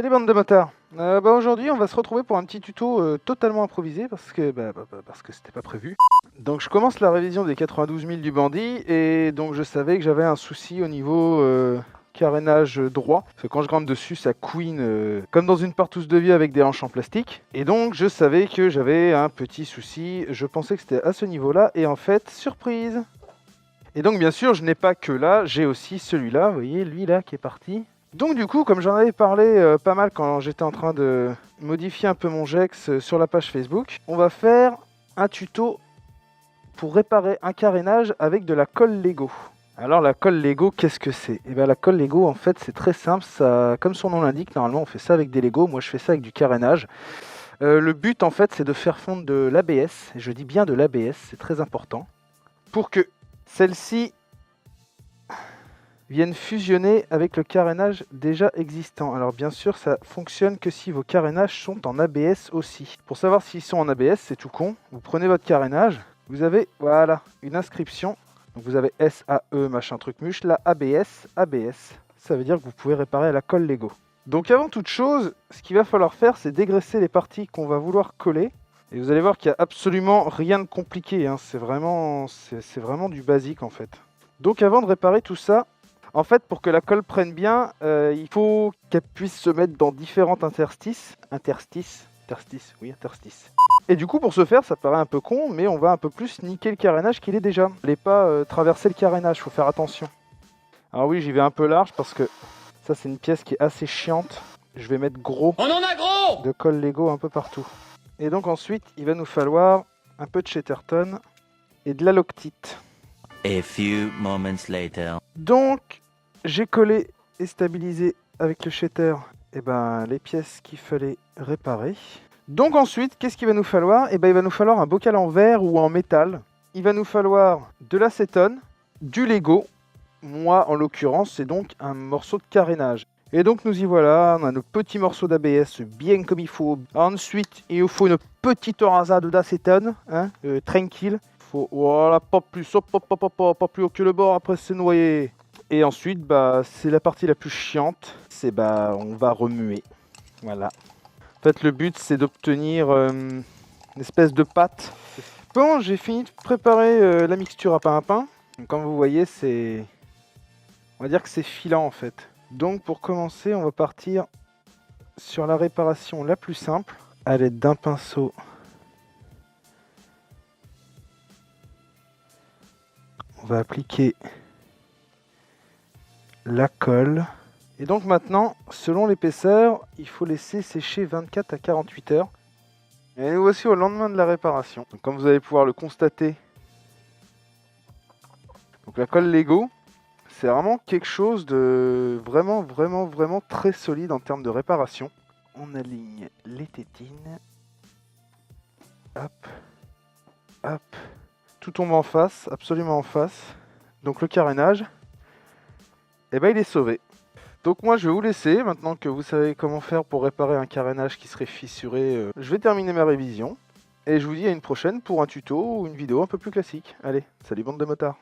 Salut bande de motards. Aujourd'hui on va se retrouver pour un petit tuto totalement improvisé parce que c'était pas prévu. Donc je commence la révision des 92 000 du bandit et donc je savais que j'avais un souci au niveau carénage droit. Parce que quand je grimpe dessus ça couine comme dans une partouze de vie avec des hanches en plastique. Et donc je savais que j'avais un petit souci, je pensais que c'était à ce niveau là et en fait surprise. Et donc bien sûr je n'ai pas que là, j'ai aussi celui-là, vous voyez lui là qui est parti. Donc du coup, comme j'en avais parlé pas mal quand j'étais en train de modifier un peu mon Gex sur la page Facebook, on va faire un tuto pour réparer un carénage avec de la colle Lego. Alors la colle Lego, qu'est-ce que c'est? Et bien la colle Lego, en fait, c'est très simple. Ça, comme son nom l'indique, normalement on fait ça avec des Lego. Moi je fais ça avec du carénage. Le but en fait, c'est de faire fondre de l'ABS. Et je dis bien de l'ABS, c'est très important. Pour que celle-ci viennent fusionner avec le carénage déjà existant. Alors bien sûr, ça fonctionne que si vos carénages sont en ABS aussi. Pour savoir s'ils sont en ABS, c'est tout con. Vous prenez votre carénage, vous avez, voilà, une inscription. Donc vous avez SAE, machin truc muche, là ABS, ABS. Ça veut dire que vous pouvez réparer à la colle Lego. Donc avant toute chose, ce qu'il va falloir faire, c'est dégraisser les parties qu'on va vouloir coller. Et vous allez voir qu'il n'y a absolument rien de compliqué, hein. C'est vraiment du basique en fait. Donc avant de réparer tout ça, en fait, pour que la colle prenne bien, il faut qu'elle puisse se mettre dans différents interstices. Interstices. Et du coup, pour ce faire, ça paraît un peu con, mais on va un peu plus niquer le carénage qu'il est déjà. Vous n'allez pas traverser le carénage, il faut faire attention. Alors oui, j'y vais un peu large parce que ça, c'est une pièce qui est assez chiante. Je vais mettre gros. On en a gros de colle Lego un peu partout. Et donc ensuite, il va nous falloir un peu de Chatterton et de la Loctite. A few moments later. Donc, j'ai collé et stabilisé avec le shatter les pièces qu'il fallait réparer. Donc ensuite, qu'est-ce qu'il va nous falloir? Il va nous falloir un bocal en verre ou en métal. Il va nous falloir de l'acétone, du Lego. Moi, en l'occurrence, c'est donc un morceau de carénage. Et donc nous y voilà, on a nos petits morceaux d'ABS bien comme il faut. Ensuite, il nous faut une petite rasade d'acétone, tranquille. Voilà, pas plus, pas plus haut que le bord, après c'est noyé. Et ensuite, c'est la partie la plus chiante, c'est on va remuer. Voilà. En fait, le but, c'est d'obtenir une espèce de pâte. Bon, j'ai fini de préparer la mixture à pain à pain. Donc, comme vous voyez, on va dire que c'est filant en fait. Donc, pour commencer, on va partir sur la réparation la plus simple, à l'aide d'un pinceau. On va appliquer la colle. Et donc maintenant, selon l'épaisseur, il faut laisser sécher 24 à 48 heures. Et nous voici au lendemain de la réparation. Donc, comme vous allez pouvoir le constater, donc la colle Lego, c'est vraiment quelque chose de vraiment très solide en termes de réparation. On aligne les tétines. Hop, hop. Tout tombe en face, absolument en face. Donc le carénage, il est sauvé. Donc moi je vais vous laisser, maintenant que vous savez comment faire pour réparer un carénage qui serait fissuré. Je vais terminer ma révision. Et je vous dis à une prochaine pour un tuto ou une vidéo un peu plus classique. Allez, salut bande de motards.